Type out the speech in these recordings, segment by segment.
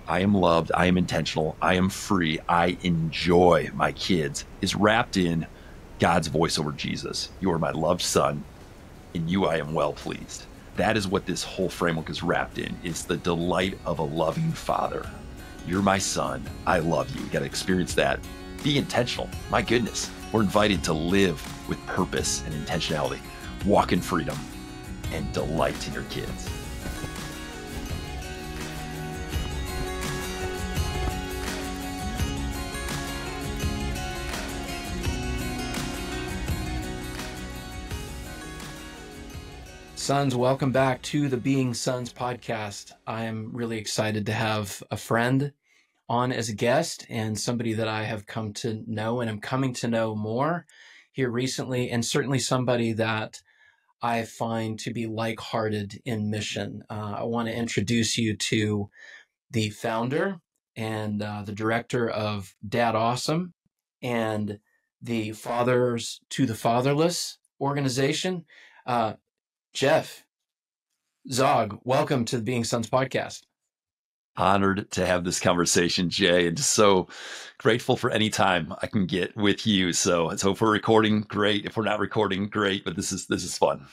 I am loved, I am intentional, I am free, I enjoy my kids is wrapped in God's voice over Jesus. You are my loved son, in you I am well pleased. That is what this whole framework is wrapped in. It's the delight of a loving father. You're my son. I love you. You got to experience that. Be intentional. My goodness, we're invited to live with purpose and intentionality, walk in freedom, and delight in your kids. Sons, welcome back to the Being Sons podcast. I am really excited to have a friend on as a guest and somebody that I have come to know and am coming to know more here recently, and certainly somebody that I find to be like-hearted in mission. I want to introduce you to the founder and the director of DadAwesome and the Fathers to the Fatherless organization. Jeff Zaugg, welcome to the Being Sons podcast. Honored to have this conversation, Jay, and just so grateful for any time I can get with you. So if we're recording, great. If we're not recording, great. But this is fun.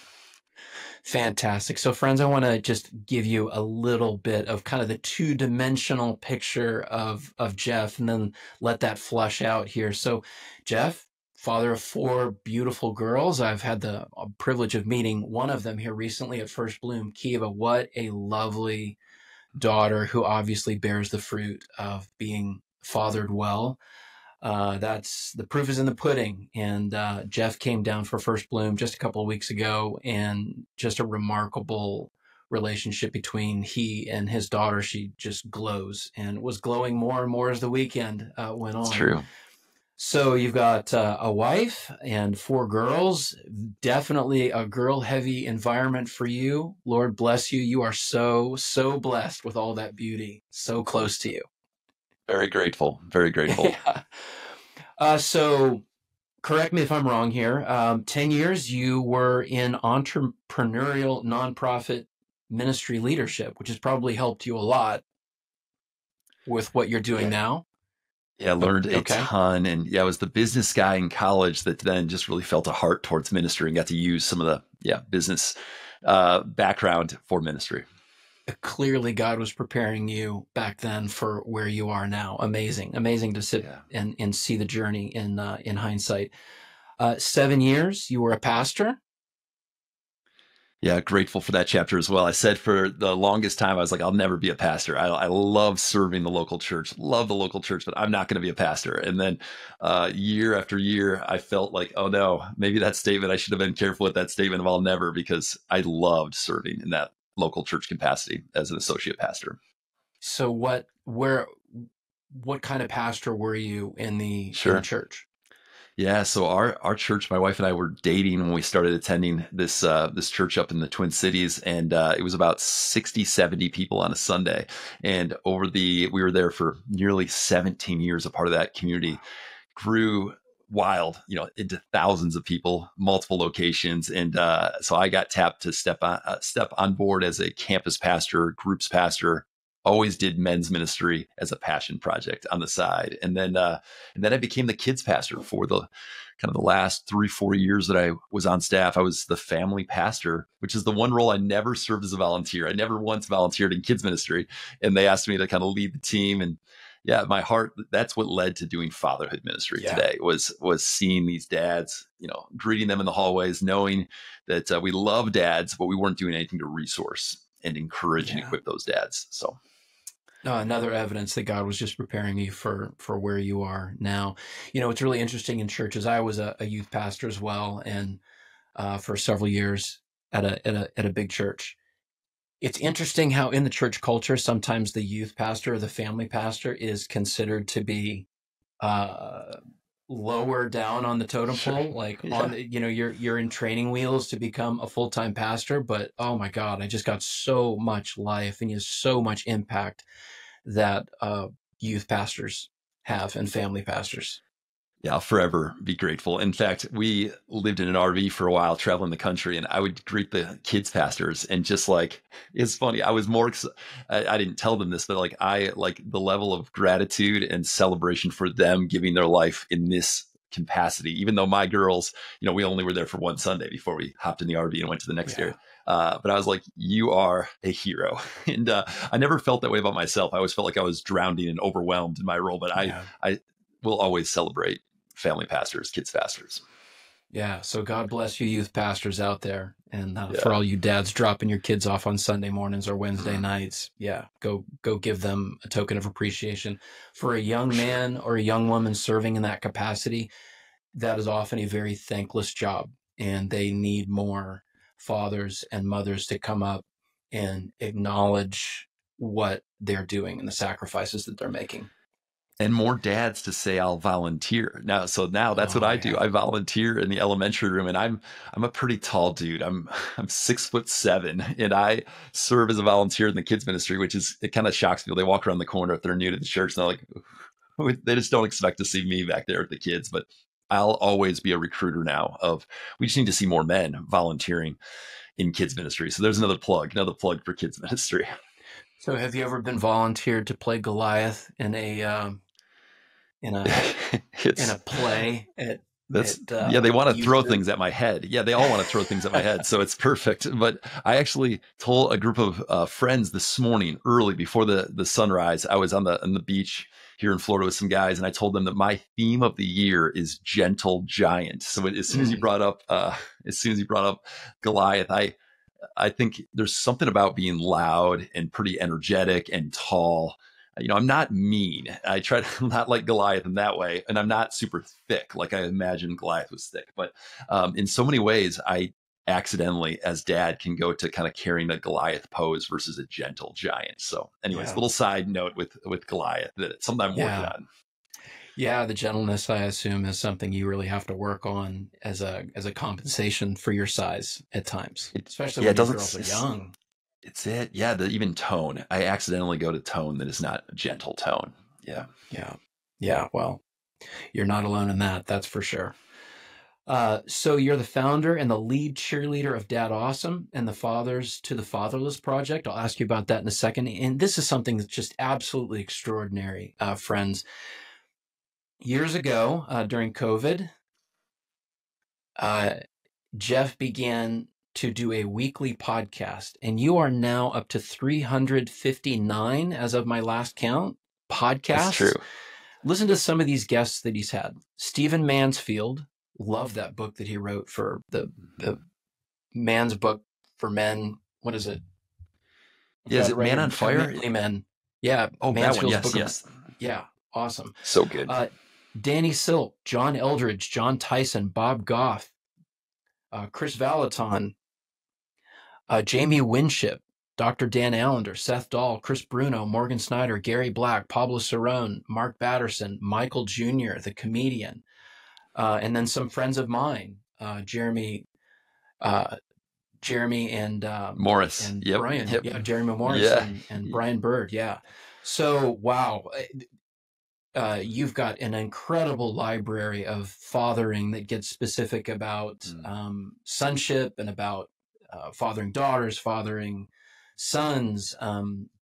Fantastic. So friends, I want to just give you a little bit of kind of the two-dimensional picture of Jeff, and then let that flush out here. So Jeff, father of 4 beautiful girls. I've had the privilege of meeting one of them here recently at First Bloom, Kiva. What a lovely daughter who obviously bears the fruit of being fathered well. That's the proof is in the pudding. And Jeff came down for First Bloom just a couple of weeks ago, and just a remarkable relationship between he and his daughter. She just glows and was glowing more and more as the weekend went on. It's true. So you've got a wife and 4 girls, definitely a girl-heavy environment for you. Lord bless you. You are so, so blessed with all that beauty, so close to you. Very grateful. Very grateful. Yeah. So correct me if I'm wrong here. 10 years you were in entrepreneurial nonprofit ministry leadership, which has probably helped you a lot with what you're doing now. Yeah, I learned a Okay. ton. And yeah, I was the business guy in college that then just really felt a heart towards ministry and got to use some of the business background for ministry. Clearly God was preparing you back then for where you are now. Amazing to sit and see the journey in hindsight. 7 years, you were a pastor. Yeah, grateful for that chapter as well. I said for the longest time, I was like, I'll never be a pastor. I love serving the local church, love the local church, but I'm not going to be a pastor. And then year after year, I felt like, oh no, maybe that statement, I should have been careful with that statement of I'll never, because I loved serving in that local church capacity as an associate pastor. So what kind of pastor were you in the church? Yeah, so our church, my wife and I were dating when we started attending this church up in the Twin Cities, and it was about 60, 70 people on a Sunday. And we were there for nearly 17 years, a part of that community grew wild, into thousands of people, multiple locations. And so I got tapped to step on board as a campus pastor, groups pastor. Always did men's ministry as a passion project on the side. And then I became the kids pastor for the kind of the last 3-4 years that I was on staff. I was the family pastor, which is the one role I never served as a volunteer. I never once volunteered in kids ministry. And they asked me to kind of lead the team. And yeah, my heart, that's what led to doing fatherhood ministry today, was seeing these dads, greeting them in the hallways, knowing that we love dads, but we weren't doing anything to resource and encourage and equip those dads. So another evidence that God was just preparing you for where you are now. It's really interesting in churches. I was a youth pastor as well, and for several years at a big church. It's interesting how in the church culture, sometimes the youth pastor or the family pastor is considered to be lower down on the totem pole, like you're in training wheels to become a full-time pastor. But oh my God, I just got so much life and so much impact that youth pastors have and family pastors. Yeah, I'll forever be grateful. In fact, we lived in an RV for a while, traveling the country, and I would greet the kids pastors, and just like it's funny. I was I didn't tell them this, but like I like the level of gratitude and celebration for them giving their life in this capacity. Even though my girls, we only were there for one Sunday before we hopped in the RV and went to the next area. Yeah. But I was like, you are a hero. And I never felt that way about myself. I always felt like I was drowning and overwhelmed in my role, but Yeah. I will always celebrate family pastors, kids pastors. Yeah. So God bless you, youth pastors out there. And for Yeah. all you dads dropping your kids off on Sunday mornings or Wednesday nights, yeah, go give them a token of appreciation. For a young For sure. man or a young woman serving in that capacity, that is often a very thankless job. And they need more fathers and mothers to come up and acknowledge what they're doing and the sacrifices that they're making. And more dads to say I'll volunteer now. So now that's what Oh, I do. yeah. I volunteer in the elementary room, and I'm a pretty tall dude. I'm 6'7", and I serve as a volunteer in the kids ministry, which is it kind of shocks people. They walk around the corner if they're new to the church, and they're like, they just don't expect to see me back there with the kids. But I'll always be a recruiter now. We just need to see more men volunteering in kids ministry. So there's another plug for kids ministry. So have you ever been volunteered to play Goliath in a in It's a play That's at yeah, they want to youth throw group? things at my head. Yeah, they all want to throw things at my head. So it's perfect. But I actually told a group of friends this morning early before the sunrise. I was on the beach here in Florida with some guys, and I told them that my theme of the year is gentle giant. So as soon as you Mm, brought up Goliath, I think there's something about being loud and pretty energetic and tall. I'm not mean. I try to not like Goliath in that way, and I'm not super thick like I imagined Goliath was thick. But in so many ways, I accidentally, as dad, can go to kind of carrying the Goliath pose versus a gentle giant. So, anyways, yeah, little side note with Goliath that it's something I'm working yeah, on. yeah. The gentleness, I assume, is something you really have to work on as a compensation for your size at times, especially Yeah, when it your doesn't. girls are young. It's it. Yeah, the even tone. I accidentally go to tone that is not a gentle tone. Yeah. Yeah, yeah. Well, you're not alone in that. That's for sure. So you're the founder and the lead cheerleader of DadAwesome and the Fathers to the Fatherless Project. I'll ask you about that in a second. And this is something that's just absolutely extraordinary, friends. Years ago, during COVID, uh, Jeff began to do a weekly podcast, and you are now up to 359 as of my last count That's true. podcasts. Listen to some of these guests that he's had. Stephen Mansfield, love that book that he wrote for the man's book for men. What is it? I've Yeah, is got it it right Man here. on Fire? Manly Men. Yeah, Oh, that one. Mansfield's Yes, book of, yes. yeah, awesome. So good. Uh, Danny Silk, John Eldridge, John Tyson, Bob Goff, Chris Valaton, Jamie Winship, Dr. Dan Allender, Seth Dahl, Chris Bruno, Morgan Snyder, Gary Black, Pablo Cerrone, Mark Batterson, Michael Jr., the comedian, and then some friends of mine, uh, Jeremy Morris. and Yep. Brian, Yep. yeah, Jeremy Morris Yeah. and Brian Bird, yeah. So wow, you've got an incredible library of fathering that gets specific about Mm. sonship and about fathering daughters, fathering sons,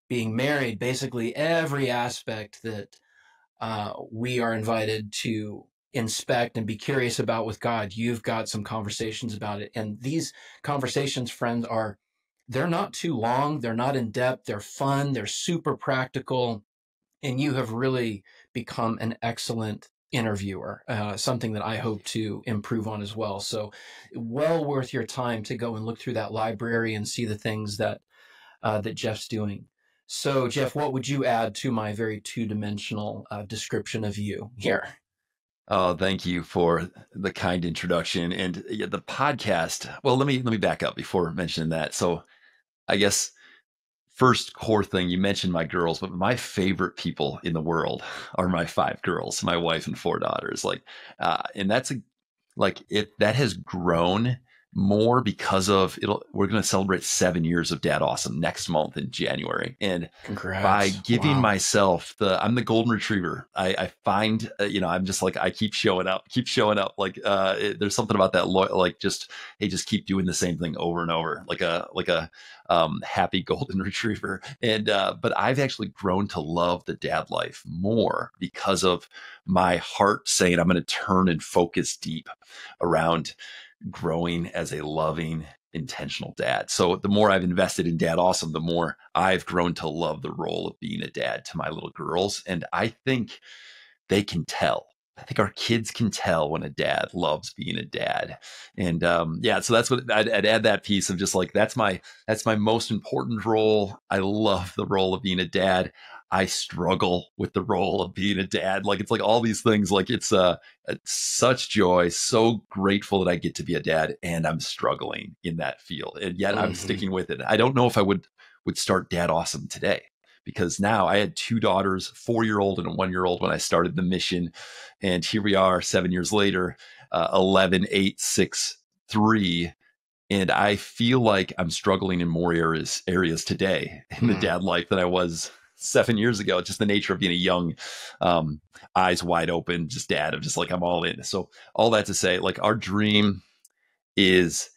being married, basically every aspect that we are invited to inspect and be curious about with God. You've got some conversations about it. And these conversations, friends, they're not too long. They're not in depth. They're fun. They're super practical. And you have really become an excellent interviewer, something that I hope to improve on as well. So well worth your time to go and look through that library and see the things that Jeff's doing. So, Jeff, what would you add to my very two-dimensional description of you here? Oh, thank you for the kind introduction and yeah, the podcast. Well, let me back up before mentioning that. So, I guess first core thing, you mentioned my girls, but my favorite people in the world are my five girls, my wife and four daughters. And that's like it that has grown more because of we're going to celebrate 7 years of DadAwesome next month in January. And by Congrats. giving Wow. myself I'm the golden retriever. I find, I'm just like, I keep showing up. Like, there's something about that, like just, hey, just keep doing the same thing over and over, like a happy golden retriever. And, but I've actually grown to love the dad life more because of my heart saying, I'm going to turn and focus deep around growing as a loving, intentional dad. So the more I've invested in DadAwesome, the more I've grown to love the role of being a dad to my little girls. And I think they can tell. I think our kids can tell when a dad loves being a dad. And yeah, so that's what I'd add, that piece of just like, that's my most important role. I love the role of being a dad. I struggle with the role of being a dad. Like, it's like all these things, like it's such joy, so grateful that I get to be a dad, and I'm struggling in that field. And yet I'm Hmm. sticking with it. I don't know if I would start DadAwesome today, because now I had two daughters, 4-year-old and a 1-year-old when I started the mission. And here we are 7 years later, 11, 8, 6, 3. And I feel like I'm struggling in more areas today in the Hmm. dad life than I was 7 years ago. It's just the nature of being a young, um, eyes wide open, just dad of just like, I'm all in. So all that to say, like, our dream is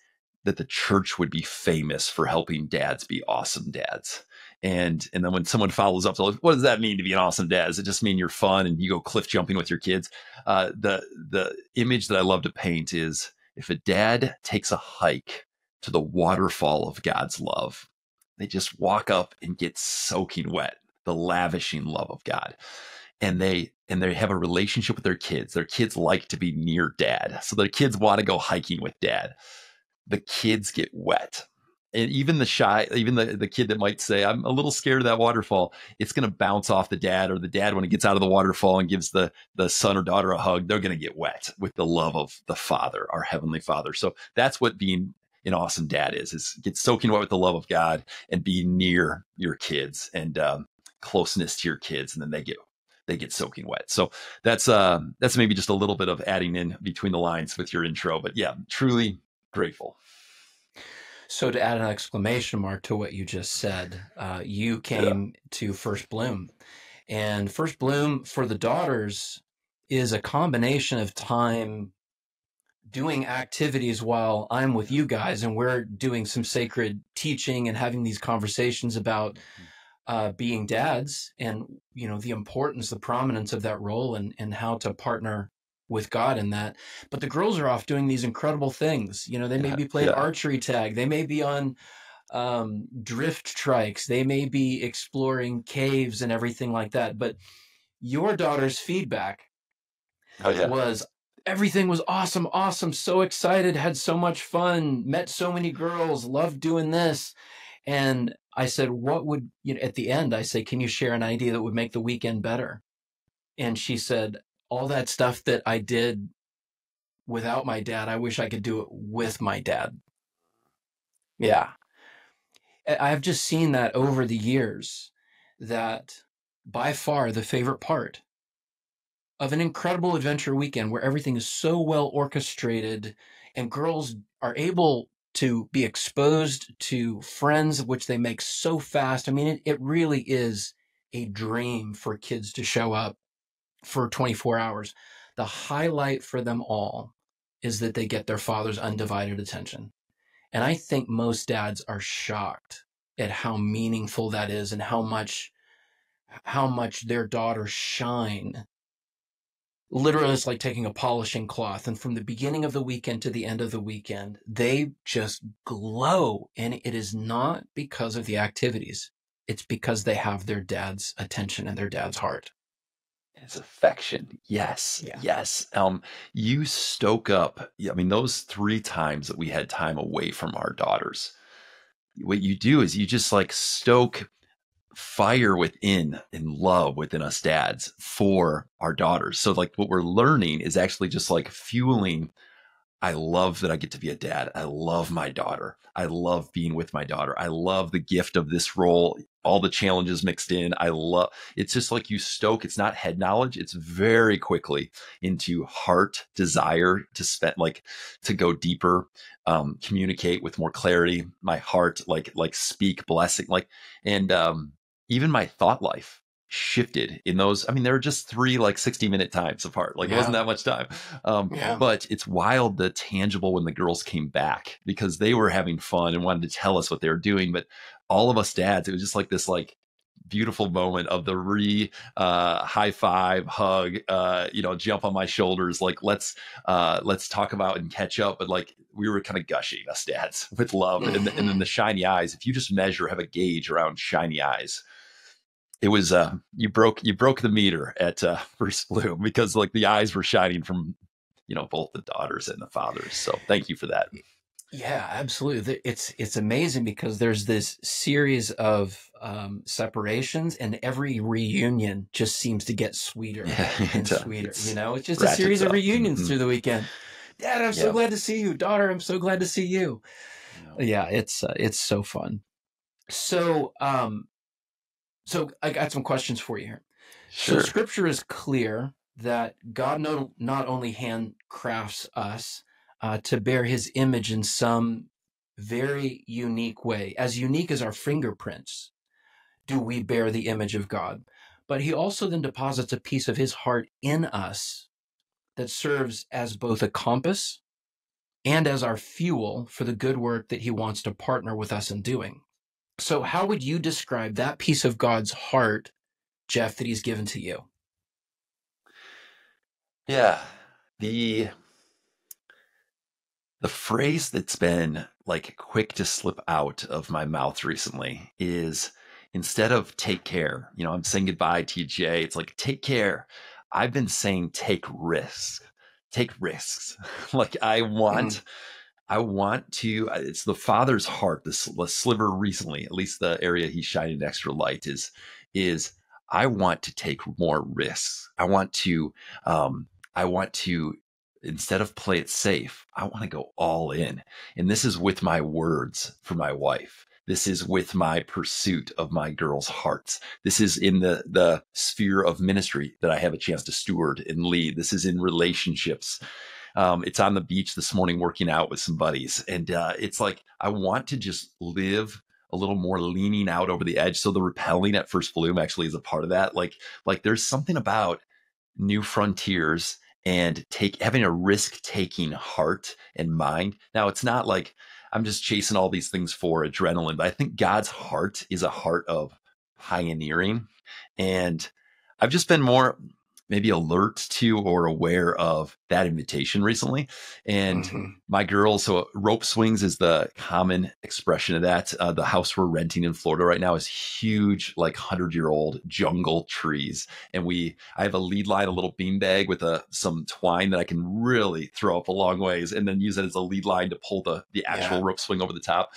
that the church would be famous for helping dads be awesome dads. And then when someone follows up, so what does that mean to be an awesome dad? Does it just mean you're fun and you go cliff jumping with your kids? The image that I love to paint is, if a dad takes a hike to the waterfall of God's love, they just walk up and get soaking wet, the lavishing love of God. And they have a relationship with their kids. Their kids like to be near dad. So their kids want to go hiking with dad. The kids get wet. And even the kid that might say, I'm a little scared of that waterfall, it's going to bounce off the dad, or the dad, when he gets out of the waterfall and gives the son or daughter a hug, they're going to get wet with the love of the Father, our Heavenly Father. So that's what being an awesome dad is get soaking wet with the love of God and be near your kids, and closeness to your kids. And then they get soaking wet. So that's maybe just a little bit of adding in between the lines with your intro. But yeah, truly grateful. So to add an exclamation mark to what you just said, you Yeah. came to First Bloom, and First Bloom for the daughters is a combination of time doing activities while I'm with you guys, and we're doing some sacred teaching and having these conversations about being dads, and the importance, the prominence of that role, and how to partner with God in that. But the girls are off doing these incredible things. They may Yeah. be playing Yeah. archery tag, they may be on drift trikes, they may be exploring caves and everything like that. But your daughter's feedback Oh yeah. was, everything was awesome, awesome, so excited, had so much fun, met so many girls, loved doing this. And I said, what would, at the end, I say, can you share an idea that would make the weekend better? And she said, all that stuff that I did without my dad, I wish I could do it with my dad. Yeah. I've just seen that over the years, that by far the favorite part of an incredible adventure weekend where everything is so well orchestrated and girls are able to be exposed to friends, which they make so fast. I mean, it really is a dream for kids to show up for 24 hours. The highlight for them all is that they get their father's undivided attention. And I think most dads are shocked at how meaningful that is, and how much their daughters shine. Literally, it's like taking a polishing cloth, and from the beginning of the weekend to the end of the weekend, they just glow. And it is not because of the activities, it's because they have their dad's attention and their dad's heart. It's affection. Yes. Yeah. Yes. You stoke up. I mean, those 3 times that we had time away from our daughters, what you do is you just like stoke fire within and love within us dads for our daughters. So like what we're learning is actually just like fueling. I love that I get to be a dad. I love my daughter. I love being with my daughter. I love the gift of this role. all the challenges mixed in. I love it's just like you stoke, it's not head knowledge, it's very quickly into heart desire to spend like to go deeper, communicate with more clarity, my heart, like speak blessing, like and even my thought life shifted in those. I mean, there were just three like 60-minute times apart. Like it wasn't Yeah. that much time. Yeah. But it's wild the tangible when the girls came back because they were having fun and wanted to tell us what they were doing. But all of us dads, it was just like this like beautiful moment of the high five hug, jump on my shoulders, like let's talk about and catch up. But like we were kind of gushing, us dads, with love. And then the shiny eyes, if you just have a gauge around shiny eyes, it was you broke the meter at First Bloom because like the eyes were shining from both the daughters and the fathers. So thank you for that. Yeah, absolutely. It's amazing because there's this series of separations, and every reunion just seems to get sweeter Yeah, and it, sweeter. it's It's just a series ratchets of up. reunions Hmm. through the weekend. Dad, I'm so Yeah. glad to see you. Daughter, I'm so glad to see you. Yeah. Yeah, it's so fun. So so I got some questions for you here. So Sure. Scripture is clear that God not only handcrafts us to bear His image in some very unique way, as unique as our fingerprints, do we bear the image of God. But He also then deposits a piece of His heart in us that serves as both a compass and as our fuel for the good work that He wants to partner with us in doing. So, how would you describe that piece of God's heart, Jeff, that He's given to you? Yeah. The the phrase that's been like quick to slip out of my mouth recently is, instead of take care, I'm saying goodbye to you, Jay. It's like take care. I've been saying take risks. Take risks. Like Mm, I want to, it's the father's heart, the sliver recently, at least the area he's shining extra light is I want to take more risks. I want to, instead of play it safe, I want to go all in. And this is with my words for my wife. This is with my pursuit of my girls' hearts. This is in the sphere of ministry that I have a chance to steward and lead. This is in relationships. It's on the beach this morning working out with some buddies. And it's like, I want to just live a little more leaning out over the edge. So the repelling at First Bloom actually is a part of that. Like there's something about new frontiers and having a risk taking heart and mind. Now, it's not like I'm just chasing all these things for adrenaline, but I think God's heart is a heart of pioneering. And I've just been more maybe alert to or aware of that invitation recently. And mhm. my girls, so rope swings is the common expression of that. The house we're renting in Florida right now is huge, like 100-year-old jungle trees. And I have a lead line, a little beanbag with some twine that I can really throw up a long ways and then use it as a lead line to pull the Yeah. actual rope swing over the top.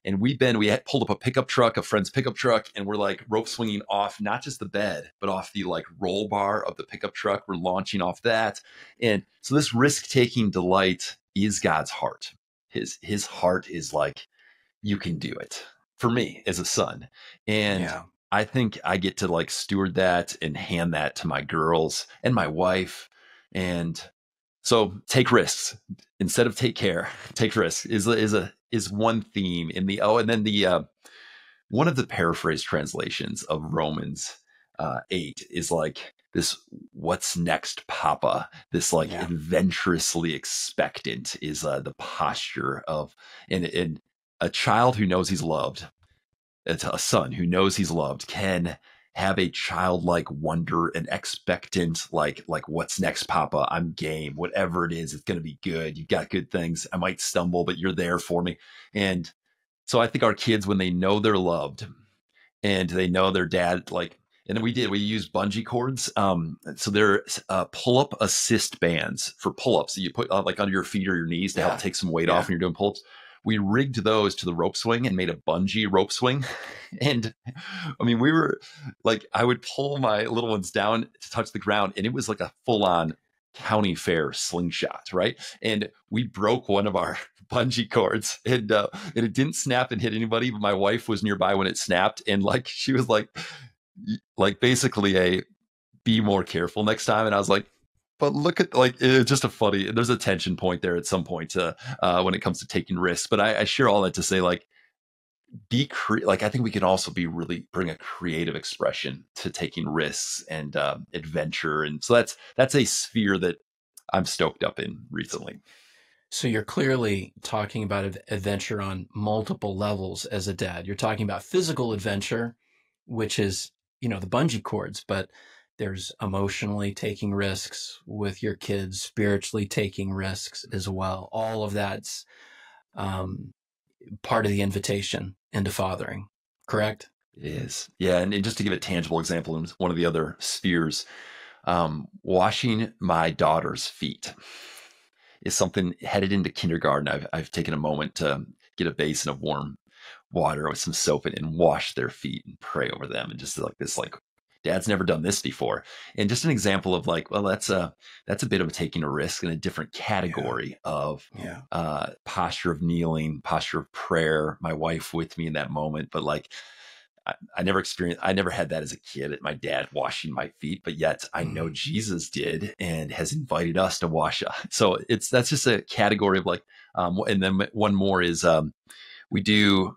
And we had pulled up a pickup truck, a friend's pickup truck, and we're like rope swinging off not just the bed, but off the like roll bar of the pickup truck. We're launching off that. And so this risk taking delight is God's heart. His heart is like, you can do it, for me as a son. And Yeah. I think I get to like steward that and hand that to my girls and my wife. And so take risks instead of take care. Take risks is one theme in the and then the one of the paraphrase translations of Romans 8 is like this: "What's next, Papa?" This like Yeah. adventurously expectant is the posture of and a child who knows he's loved. It's a son who knows he's loved can have a childlike wonder and expectant, like what's next, Papa? I'm game. Whatever it is, it's going to be good. You've got good things. I might stumble, but you're there for me. And so I think our kids, when they know they're loved and they know their dad, like, and then we use bungee cords. So they're pull-up assist bands for pull-ups that you put like under your feet or your knees to help Yeah. take some weight off Yeah. when you're doing pull-ups. We rigged those to the rope swing and made a bungee rope swing. And I mean, we were like, I would pull my little ones down to touch the ground, and it was like a full-on county fair slingshot, right? And we broke one of our bungee cords, and it didn't snap and hit anybody, but my wife was nearby when it snapped, and like she was like basically a be more careful next time. And I was like, but look at like it's just a funny. There's a tension point there at some point when it comes to taking risks. But I share all that to say like like I think we can also be really bring a creative expression to taking risks and adventure, and so that's a sphere that I'm stoked up in recently. So you're clearly talking about adventure on multiple levels as a dad. You're talking about physical adventure, which is, the bungee cords, but there's emotionally taking risks with your kids, spiritually taking risks as well. All of that's part of the invitation into fathering, correct? It is, yeah, and just to give a tangible example in one of the other spheres, washing my daughter's feet is something headed into kindergarten. I've taken a moment to get a basin of warm water with some soap in it and wash their feet and pray over them. And just like this, like dad's never done this before. And just an example of like, well, that's a bit of taking a risk in a different category of posture of kneeling, posture of prayer, my wife with me in that moment. But like, I never had that as a kid, my dad washing my feet, but yet I know Jesus did and has invited us to wash. So that's just a category of like, and then one more is, we do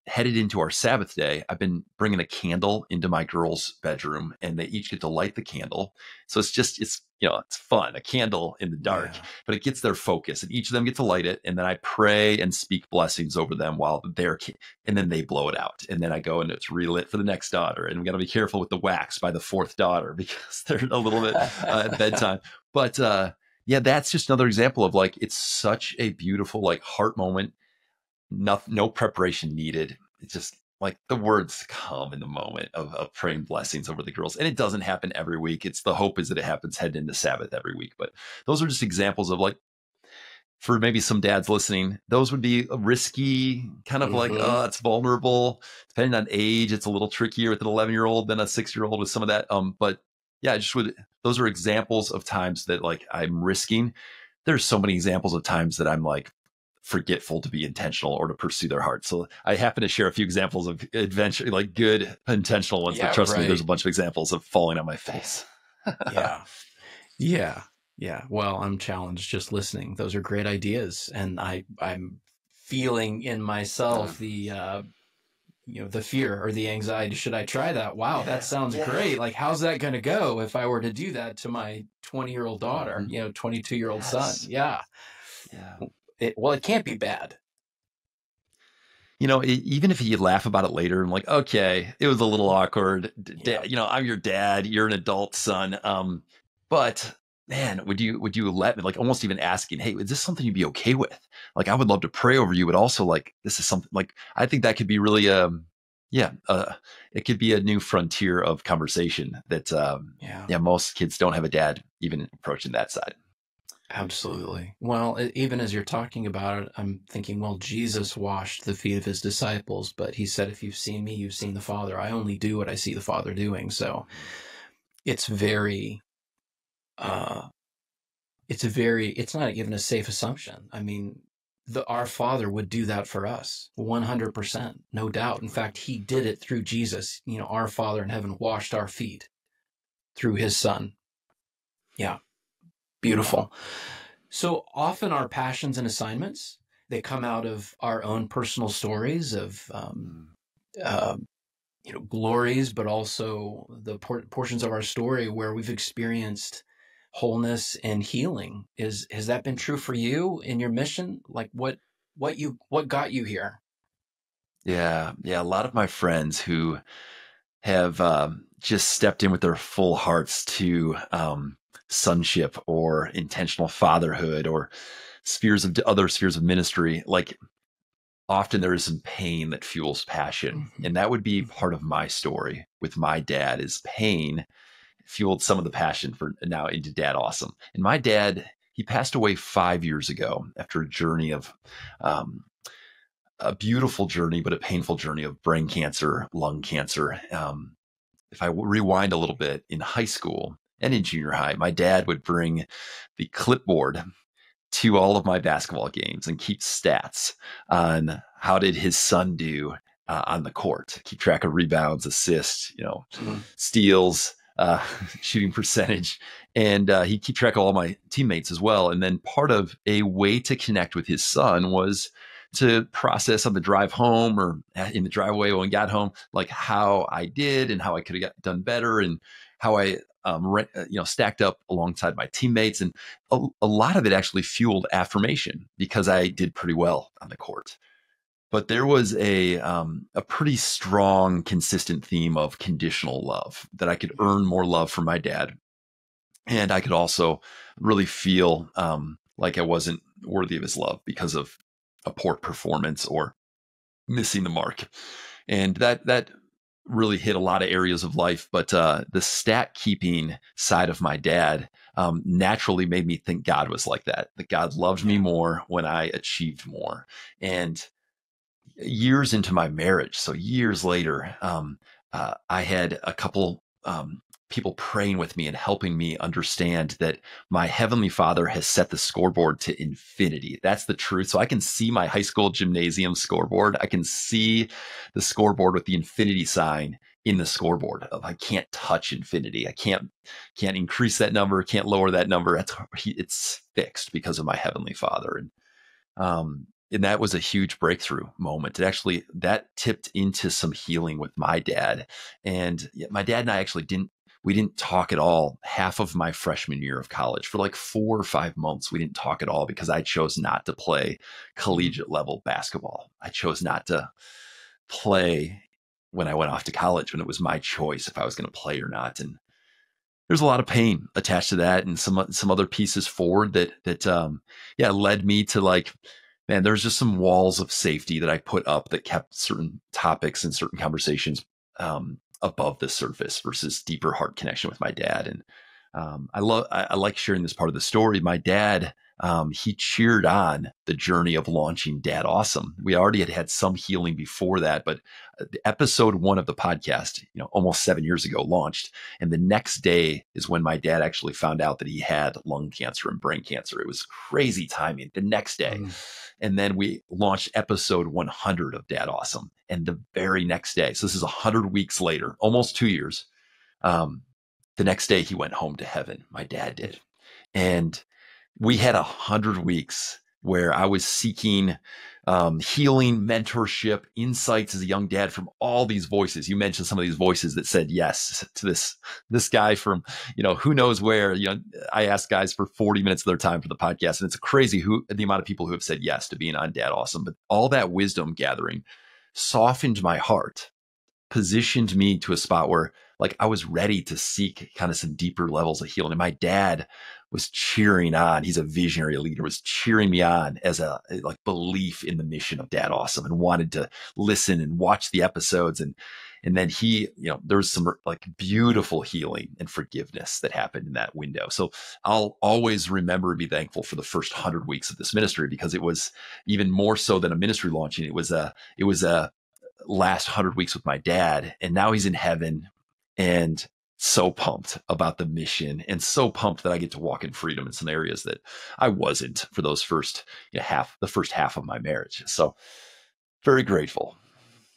headed into our Sabbath day. I've been bringing a candle into my girls' bedroom, and they each get to light the candle. So it's fun, a candle in the dark, but it gets their focus, and each of them get to light it, and then I pray and speak blessings over them while and then they blow it out, and then I go and it's relit for the next daughter, and we got to be careful with the wax by the fourth daughter because they're a little bit at bedtime, but yeah, that's just another example of like it's such a beautiful like heart moment. No preparation needed. It's just like the words come in the moment of praying blessings over the girls. And it doesn't happen every week. The hope is that it happens heading into Sabbath every week. But those are just examples of like, for maybe some dads listening, those would be a risky kind of like, it's vulnerable. Depending on age, it's a little trickier with an 11-year-old than a 6-year-old with some of that. But yeah, those are examples of times that like I'm risking. There's so many examples of times that I'm like, forgetful to be intentional or to pursue their heart. So I happen to share a few examples of adventure, like good intentional ones, but trust me, there's a bunch of examples of falling on my face. Yeah. Well, I'm challenged just listening. Those are great ideas. And I'm feeling in myself the fear or the anxiety. Should I try that? Wow, that sounds great. Like, how's that going to go if I were to do that to my 20-year-old daughter, 22-year-old son? Yeah. It can't be bad. Even if you laugh about it later and like, okay, it was a little awkward. I'm your dad. You're an adult son. But man, would you let me, like, almost even asking, hey, is this something you'd be okay with? Like, I would love to pray over you, but also like, this is something like, I think that could be really, it could be a new frontier of conversation that, most kids don't have a dad even approaching that side. Absolutely. Well, even as you're talking about it, I'm thinking, well, Jesus washed the feet of his disciples, but he said, if you've seen me, you've seen the Father. I only do what I see the Father doing. So it's it's not even a safe assumption. I mean, our Father would do that for us 100%, no doubt. In fact, he did it through Jesus. Our Father in heaven washed our feet through his Son. Yeah. Beautiful. So often our passions and assignments, they come out of our own personal stories of, glories, but also the portions of our story where we've experienced wholeness and healing. Has that been true for you in your mission? Like what got you here? Yeah. A lot of my friends who have just stepped in with their full hearts to sonship or intentional fatherhood or other spheres of ministry, like often there is some pain that fuels passion. And that would be part of my story with my dad is pain fueled some of the passion for now into DadAwesome. And my dad, he passed away 5 years ago after a journey of a beautiful journey, but a painful journey of brain cancer, lung cancer. If I rewind a little bit, in high school, and in junior high, my dad would bring the clipboard to all of my basketball games and keep stats on how did his son do on the court, keep track of rebounds, assists, Mm. steals, shooting percentage, and he'd keep track of all my teammates as well. And then part of a way to connect with his son was to process on the drive home or in the driveway when we got home, like how I did and how I could have done better and how I stacked up alongside my teammates. And a lot of it actually fueled affirmation because I did pretty well on the court. But there was a pretty strong, consistent theme of conditional love, that I could earn more love from my dad, and I could also really feel like I wasn't worthy of his love because of a poor performance or missing the mark. And that really hit a lot of areas of life. But the stat keeping side of my dad naturally made me think God was like that. That God loved me Yeah. more when I achieved more. And years into my marriage, so years later, I had a couple people praying with me and helping me understand that my heavenly Father has set the scoreboard to infinity. That's the truth. So I can see my high school gymnasium scoreboard. I can see the scoreboard with the infinity sign in the scoreboard of I can't touch infinity. I can't increase that number, can't lower that number. It's fixed because of my heavenly Father. And that was a huge breakthrough moment. It actually that tipped into some healing with my dad. And my dad and I actually didn't talk at all half of my freshman year of college. For like 4 or 5 months, we didn't talk at all because I chose not to play Mm. collegiate level basketball. I chose not to play when I went off to college, when it was my choice if I was going to play or not. And there's a lot of pain attached to that, and some other pieces forward that led me to, like, man, there's just some walls of safety that I put up that kept certain topics and certain conversations above the surface versus deeper heart connection with my dad. And I like sharing this part of the story. My dad, he cheered on the journey of launching DadAwesome. We already had some healing before that, but episode 1 of the podcast, almost 7 years ago, launched. And the next day is when my dad actually found out that he had lung cancer and brain cancer. It was crazy timing. The next day. Mm. And then we launched episode 100 of DadAwesome. And the very next day, so this is 100 weeks later, almost 2 years, um, the next day he went home to heaven. My dad did. And we had 100 weeks where I was seeking healing, mentorship, insights as a young dad from all these voices. You mentioned some of these voices that said yes to this guy from who knows where. I asked guys for 40 minutes of their time for the podcast, and it's crazy the amount of people who have said yes to being on DadAwesome. But all that wisdom gathering softened my heart, positioned me to a spot where, like, I was ready to seek kind of some deeper levels of healing. And my dad was cheering on. He's a visionary leader, was cheering me on as a like belief in the mission of DadAwesome, and wanted to listen and watch the episodes. And then there was some like beautiful healing and forgiveness that happened in that window. So I'll always remember and be thankful for the first 100 weeks of this ministry, because it was even more so than a ministry launching. It was a last 100 weeks with my dad, and now he's in heaven, and so pumped about the mission, and so pumped that I get to walk in freedom in some areas that I wasn't for those first the first half of my marriage. So very grateful.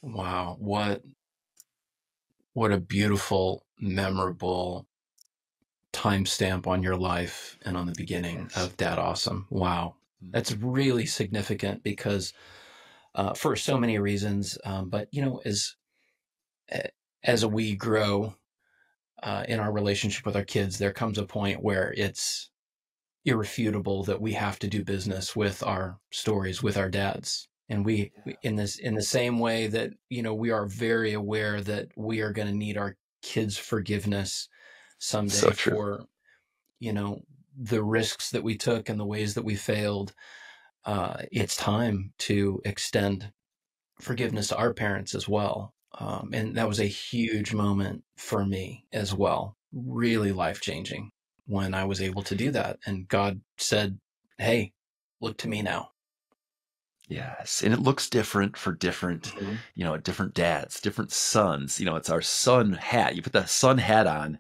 Wow, what a beautiful, memorable timestamp on your life and on the beginning Yes. of DadAwesome. Wow, that's really significant because for so many reasons. But as we grow in our relationship with our kids, there comes a point where it's irrefutable that we have to do business with our stories, with our dads. And we in the same way that we are very aware that we are going to need our kids' forgiveness So someday true. for the risks that we took and the ways that we failed. It's time to extend forgiveness to our parents as well. And that was a huge moment for me as well. Really life changing when I was able to do that. And God said, "Hey, look to me now." Yes. And it looks different for different, Mm-hmm. different dads, different sons. It's our son hat. You put the son hat on,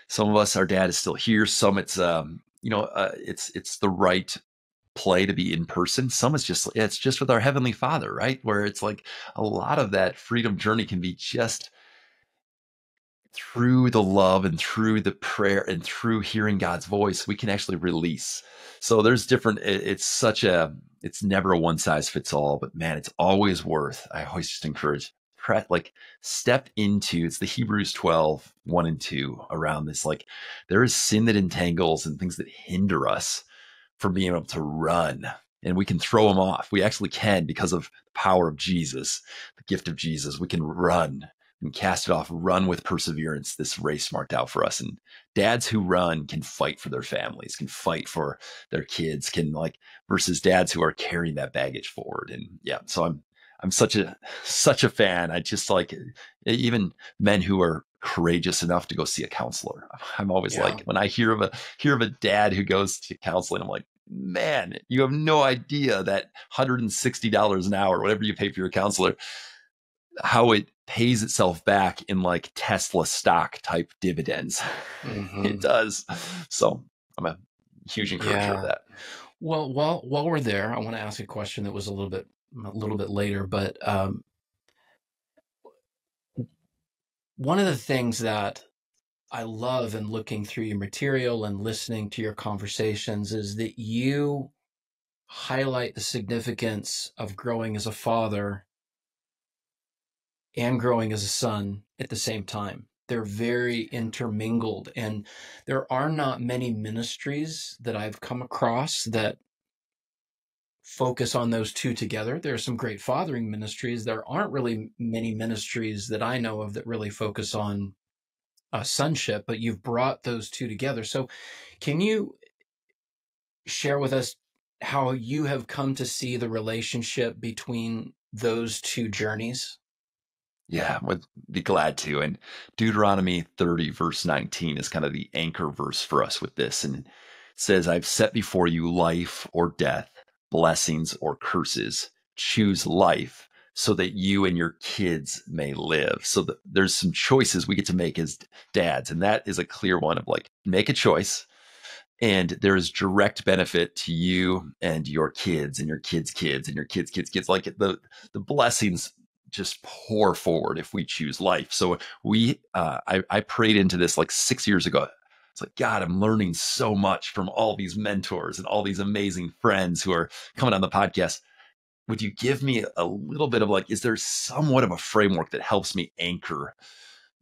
Some of us, our dad is still here. Some it's the right play to be in person. Some it's just with our Heavenly Father, right? Where it's like a lot of that freedom journey can be just through the love and through the prayer and through hearing God's voice, we can actually release. So there's different, it's never a one size fits all, but man, it's always I always just encourage, like step into, it's the Hebrews 12, 1 and 2 around this. Like there is sin that entangles and things that hinder us from being able to run, and we can throw them off. We actually can, because of the power of Jesus, the gift of Jesus, we can run and cast it off, run with perseverance, this race marked out for us. And dads who run can fight for their families, can fight for their kids, can like, versus dads who are carrying that baggage forward. And yeah, so I'm such a fan. I just like, even men who are courageous enough to go see a counselor. I'm always Yeah. like, when I hear of a dad who goes to counseling, I'm like, man, you have no idea that $160 an hour, whatever you pay for your counselor, how it pays itself back in like Tesla stock type dividends. Mm-hmm. It does. So I'm a huge encourager of that. Well, while we're there, I want to ask a question that was a little bit later, but one of the things that I love in looking through your material and listening to your conversations is that you highlight the significance of growing as a father and growing as a son at the same time. They're very intermingled, and there are not many ministries that I've come across that focus on those two together. There are some great fathering ministries. There aren't really many ministries that I know of that really focus on sonship, but you've brought those two together. So can you share with us how you have come to see the relationship between those two journeys? Yeah, would be glad to. And Deuteronomy 30, verse 19 is kind of the anchor verse for us with this. And it says, I've set before you life or death, blessings or curses. Choose life so that you and your kids may live. So there's some choices we get to make as dads. And that is a clear one of like, make a choice. And there is direct benefit to you and your kids and your kids' kids and your kids' kids' kids. Like the blessings just pour forward if we choose life. So I prayed into this like 6 years ago. It's like, God, I'm learning so much from all these mentors and all these amazing friends who are coming on the podcast. Would you give me a little bit of like, is there somewhat of a framework that helps me anchor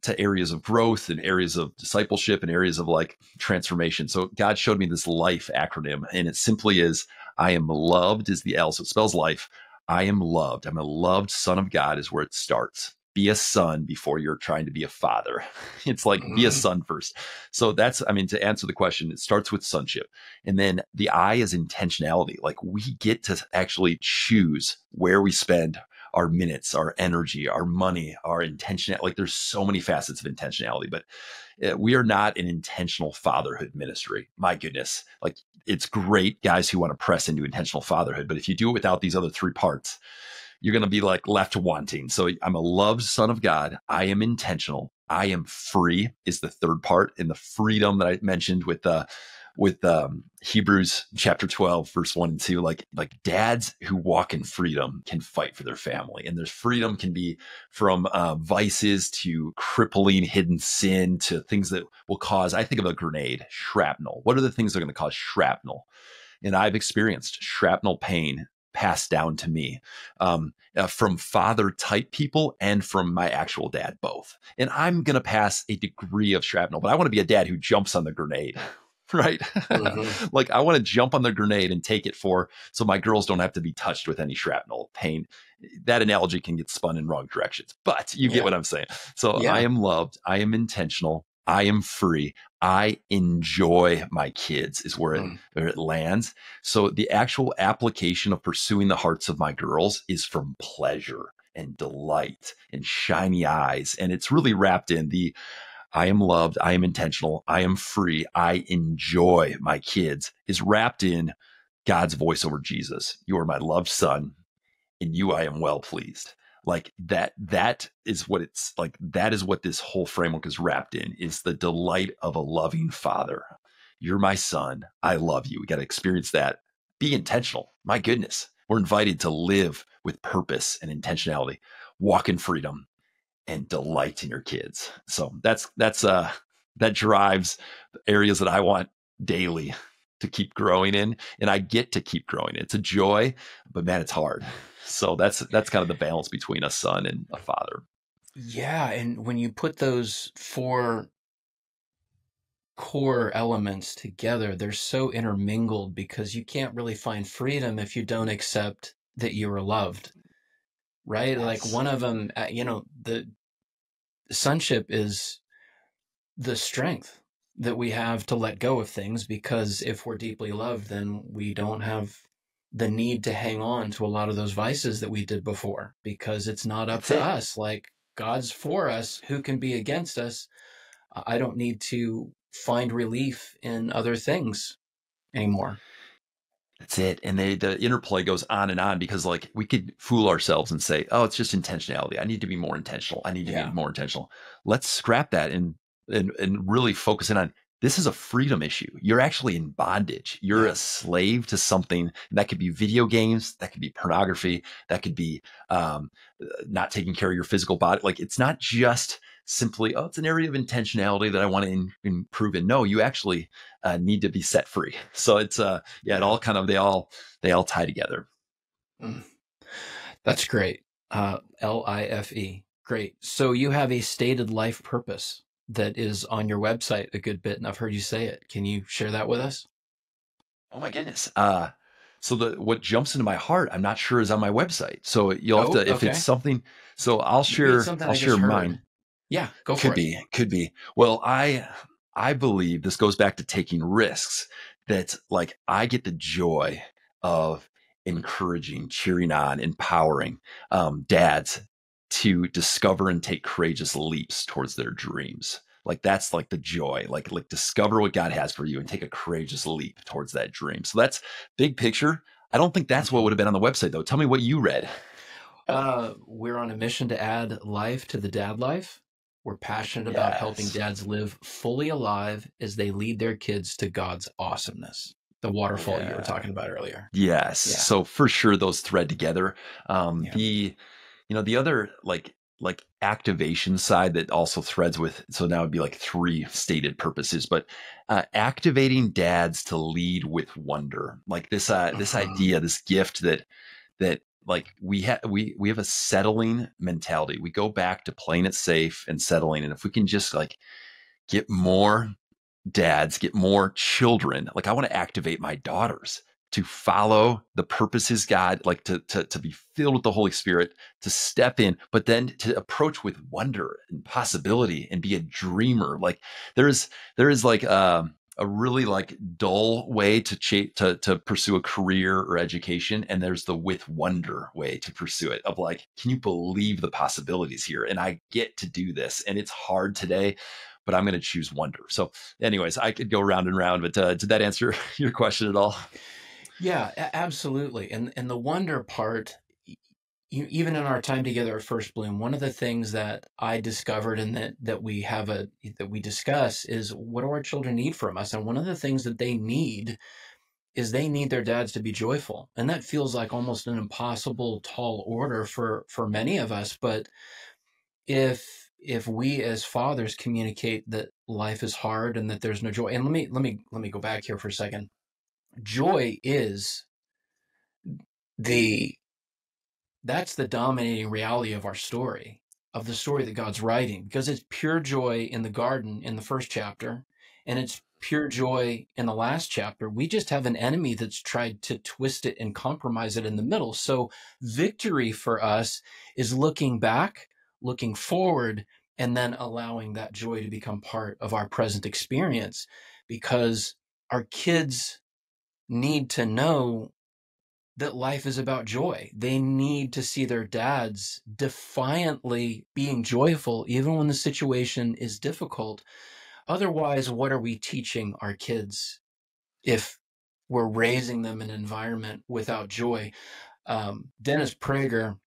to areas of growth and areas of discipleship and areas of like transformation? So God showed me this life acronym, and it simply is, I am loved is the L. So it spells life. I am loved. I'm a loved son of God is where it starts. Be a son before you're trying to be a father. It's like, be a son first. So to answer the question, it starts with sonship. And then the I is intentionality. Like we get to actually choose where we spend our minutes, our energy, our money, our intention. Like there's so many facets of intentionality, but we are not an intentional fatherhood ministry. My goodness. Like it's great, guys who want to press into intentional fatherhood, but if you do it without these other three parts, you're going to be like left wanting. So I'm a loved son of God. I am intentional. I am free is the third part, and the freedom that I mentioned with Hebrews chapter 12, verse 1 and 2, like dads who walk in freedom can fight for their family. And there's freedom can be from vices to crippling hidden sin to things that will cause, I think of a grenade, shrapnel. What are the things that are going to cause shrapnel? And I've experienced shrapnel pain passed down to me from father type people and from my actual dad, both. And I'm going to pass a degree of shrapnel, but I want to be a dad who jumps on the grenade. Right. Mm-hmm. Like I want to jump on the grenade and take it so my girls don't have to be touched with any shrapnel pain. That analogy can get spun in wrong directions, but you get what I'm saying. So I am loved. I am intentional. I am free. I enjoy my kids is where it lands. So the actual application of pursuing the hearts of my girls is from pleasure and delight and shiny eyes. And it's really wrapped in the I am loved, I am intentional, I am free, I enjoy my kids is wrapped in God's voice over Jesus. You are my loved son, in you I am well pleased. like that is what it's like. That is what this whole framework is wrapped in, is the delight of a loving father. You're my son. I love you. We got to experience that. Be intentional. My goodness. We're invited to live with purpose and intentionality, walk in freedom, and delight in your kids. So that drives areas that I want daily to keep growing in, and I get to keep growing. It's a joy, but man, it's hard. So that's kind of the balance between a son and a father. Yeah, and when you put those four core elements together, they're so intermingled because you can't really find freedom if you don't accept that you are loved, right? Like Yes. one of them, the sonship is the strength that we have to let go of things, because if we're deeply loved, then we don't have the need to hang on to a lot of those vices that we did before, because it's not up That's to it. us. Like, God's for us, who can be against us? I don't need to find relief in other things anymore. That's it. And the interplay goes on because like we could fool ourselves and say, oh, it's just intentionality. I need to be more intentional. I need to be Yeah. more intentional. Let's scrap that and really focus in on, this is a freedom issue. You're actually in bondage. You're Yeah. a slave to something. And that could be video games. That could be pornography. That could be not taking care of your physical body. Like, it's not just simply, oh, it's an area of intentionality that I want to improve in. No, you actually need to be set free. So it's yeah, it Yeah. all kind of they all tie together. Mm. That's great. LIFE. Great. So you have a stated life purpose that is on your website a good bit, and I've heard you say it. Can you share that with us? Oh my goodness. So the what jumps into my heart, I'm not sure is on my website. So you'll have Oh, to, if it's okay. something. So I'll Maybe it's share something I'll I just share heard. mine. Yeah, go Could for it. be, could be. Well, I believe this goes back to taking risks, that like I get the joy of encouraging, cheering on, empowering dads to discover and take courageous leaps towards their dreams. Like that's like the joy, like discover what God has for you and take a courageous leap towards that dream. So that's big picture. I don't think that's what Mhm. would have been on the website though. Tell me what you read. We're on a mission to add life to the dad life. We're passionate about helping Yes. dads live fully alive as they lead their kids to God's awesomeness. The waterfall you were Yeah. talking about earlier. Yes. Yeah. So for sure those thread together. Yeah. The other like activation side that also threads with, so now it'd be like three stated purposes, but activating dads to lead with wonder. Like this Mhm. idea, this gift that like we have a settling mentality. We go back to playing it safe and settling. And if we can just like get more dads, get more children. Like I want to activate my daughters to follow the purposes God, like to be filled with the Holy Spirit, to step in, but then to approach with wonder and possibility and be a dreamer. Like there is like a really like dull way to pursue a career or education, and there's the with wonder way to pursue it. Of like, can you believe the possibilities here? And I get to do this, and it's hard today, but I'm going to choose wonder. So anyways, I could go round and round, but did that answer your question at all? Yeah, absolutely. And the wonder part, even in our time together at First Bloom, one of the things that I discovered and that we discuss is, what do our children need from us? And one of the things that they need is they need their dads to be joyful. And that feels like almost an impossible tall order for many of us. But if we as fathers communicate that life is hard and that there's no joy, and let me go back here for a second. Joy is the that's the dominating reality of our story, of the story that God's writing, because it's pure joy in the garden in the first chapter, and it's pure joy in the last chapter. We just have an enemy that's tried to twist it and compromise it in the middle. So victory for us is looking back, looking forward, and then allowing that joy to become part of our present experience, because our kids need to know that life is about joy. They need to see their dads defiantly being joyful, even when the situation is difficult. Otherwise, what are we teaching our kids if we're raising them in an environment without joy? Dennis Prager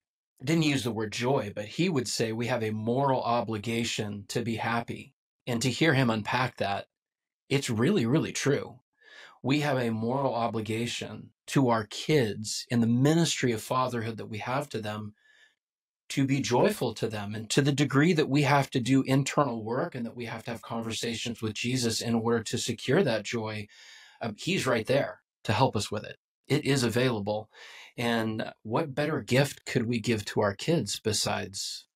didn't use the word joy, but he would say we have a moral obligation to be happy. And to hear him unpack that, it's really, really true. We have a moral obligation to our kids in the ministry of fatherhood that we have to them to be joyful to them. And to the degree that we have to do internal work and that we have to have conversations with Jesus in order to secure that joy, he's right there to help us with it. It is available. And what better gift could we give to our kids besides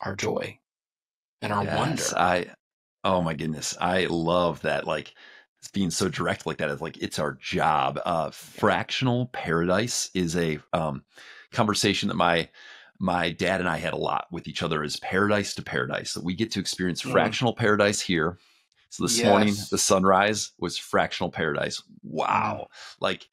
our joy and our Yes, wonder? oh my goodness, I love that. Like it's being so direct like that. It's like it's our job. Yeah. Fractional paradise is a conversation that my dad and I had a lot with each other. Is paradise to paradise that we get to experience Mm, fractional paradise here. So this morning, the yes. sunrise was fractional paradise. Mm, Wow. Like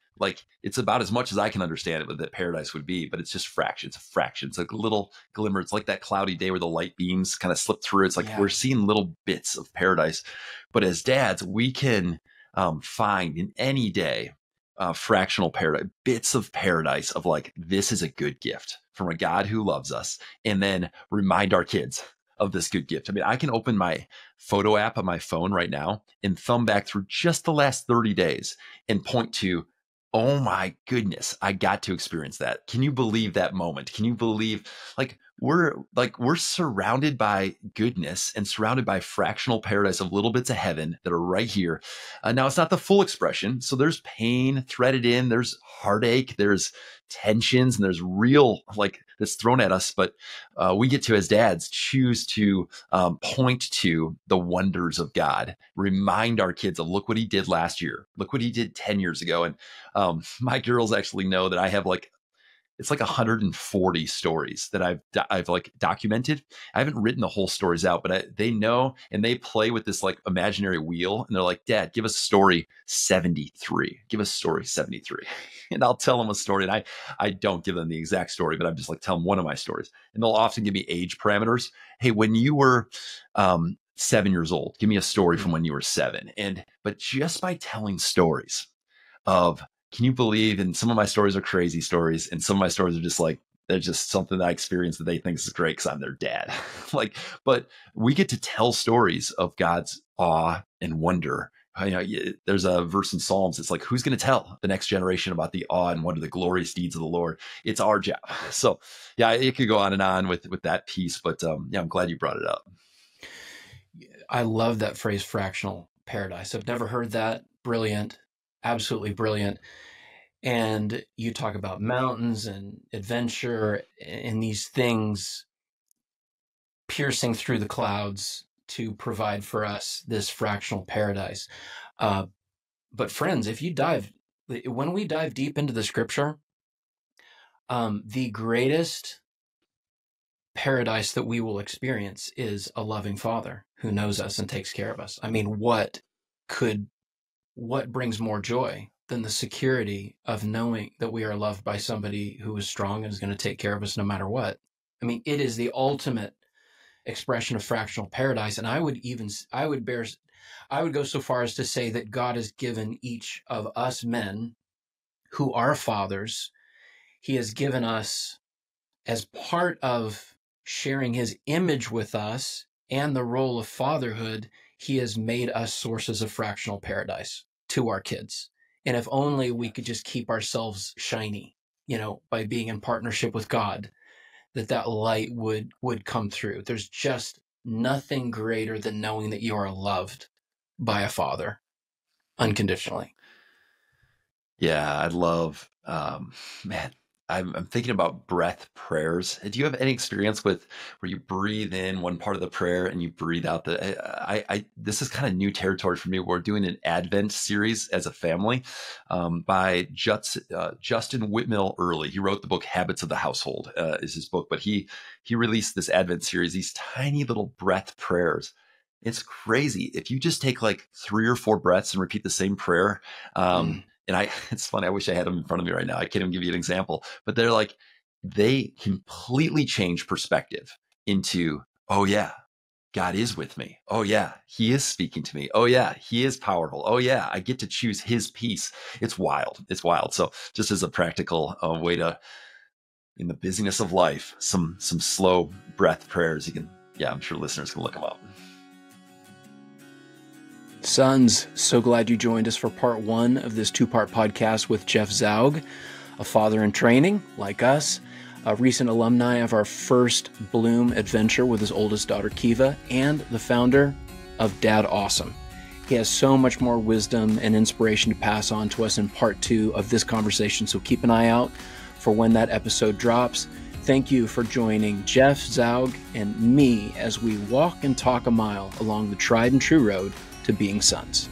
it's about as much as I can understand it that paradise would be, but it's just fraction. It's a fraction. It's like a little glimmer. It's like that cloudy day where the light beams kind of slip through. It's like we're yeah. seeing little bits of paradise. But as dads, we can find in any day fractional paradise, bits of paradise of like, this is a good gift from a God who loves us. And then remind our kids of this good gift. I mean, I can open my photo app on my phone right now and thumb back through just the last 30 days and point to, oh my goodness, I got to experience that. Can you believe that moment? Can you believe we're surrounded by goodness and surrounded by fractional paradise of little bits of heaven that are right here. Now it's not the full expression. So there's pain threaded in, there's heartache, there's tensions, and there's real like that's thrown at us. But we get to, as dads, choose to point to the wonders of God, remind our kids of look what he did last year, look what he did 10 years ago. And my girls actually know that I have like it's like 140 stories that I've like documented. I haven't written the whole stories out, but they know and they play with this like imaginary wheel, and they're like, "Dad, give us story 73. Give us story 73." And I'll tell them a story, and I don't give them the exact story, but I'm just like tell them one of my stories, and they'll often give me age parameters. Hey, when you were 7 years old, give me a story from Mm, when you were seven, and but just by telling stories of can you believe, and some of my stories are crazy stories and some of my stories are just like they're just something that I experienced that they think is great because I'm their dad. Like, but we get to tell stories of God's awe and wonder. There's a verse in Psalms. It's like, who's going to tell the next generation about the awe and wonder, the glorious deeds of the Lord? It's our job. So, yeah, it could go on and on with that piece, but yeah, I'm glad you brought it up. I love that phrase, fractional paradise. I've never heard that. Brilliant. Absolutely brilliant. And you talk about mountains and adventure and these things piercing through the clouds to provide for us this fractional paradise. Uh, but friends, when we dive deep into the scripture, the greatest paradise that we will experience is a loving father who knows us and takes care of us. I mean, could what brings more joy than the security of knowing that we are loved by somebody who is strong and is going to take care of us no matter what? I mean, it is the ultimate expression of fractional paradise. And I would go so far as to say that God has given each of us men who are fathers, he has given us, as part of sharing his image with us and the role of fatherhood, he has made us sources of fractional paradise to our kids. And if only we could just keep ourselves shiny, by being in partnership with God, that light would come through. There's just nothing greater than knowing that you are loved by a father unconditionally. Yeah, I love, man, I'm thinking about breath prayers. Do you have any experience with where you breathe in one part of the prayer and you breathe out this is kind of new territory for me. We're doing an Advent series as a family by Justin Whitmell Early. He wrote the book Habits of the Household is his book, but he released this Advent series, these tiny little breath prayers. It's crazy. If you just take like 3 or 4 breaths and repeat the same prayer, Mm. and it's funny. I wish I had them in front of me right now. I can't even give you an example, but they're like, they completely change perspective into, oh yeah, God is with me. Oh yeah, he is speaking to me. Oh yeah, he is powerful. Oh yeah, I get to choose his peace. It's wild. It's wild. So just as a practical way in the busyness of life, some slow breath prayers. You can, I'm sure listeners can look them up. Sons, so glad you joined us for part 1 of this 2-part podcast with Jeff Zaugg, a father in training like us, a recent alumni of our first Bloom adventure with his oldest daughter, Kiva, and the founder of DadAwesome. He has so much more wisdom and inspiration to pass on to us in part 2 of this conversation, so keep an eye out for when that episode drops. Thank you for joining Jeff Zaugg and me as we walk and talk a mile along the tried and true road to being sons.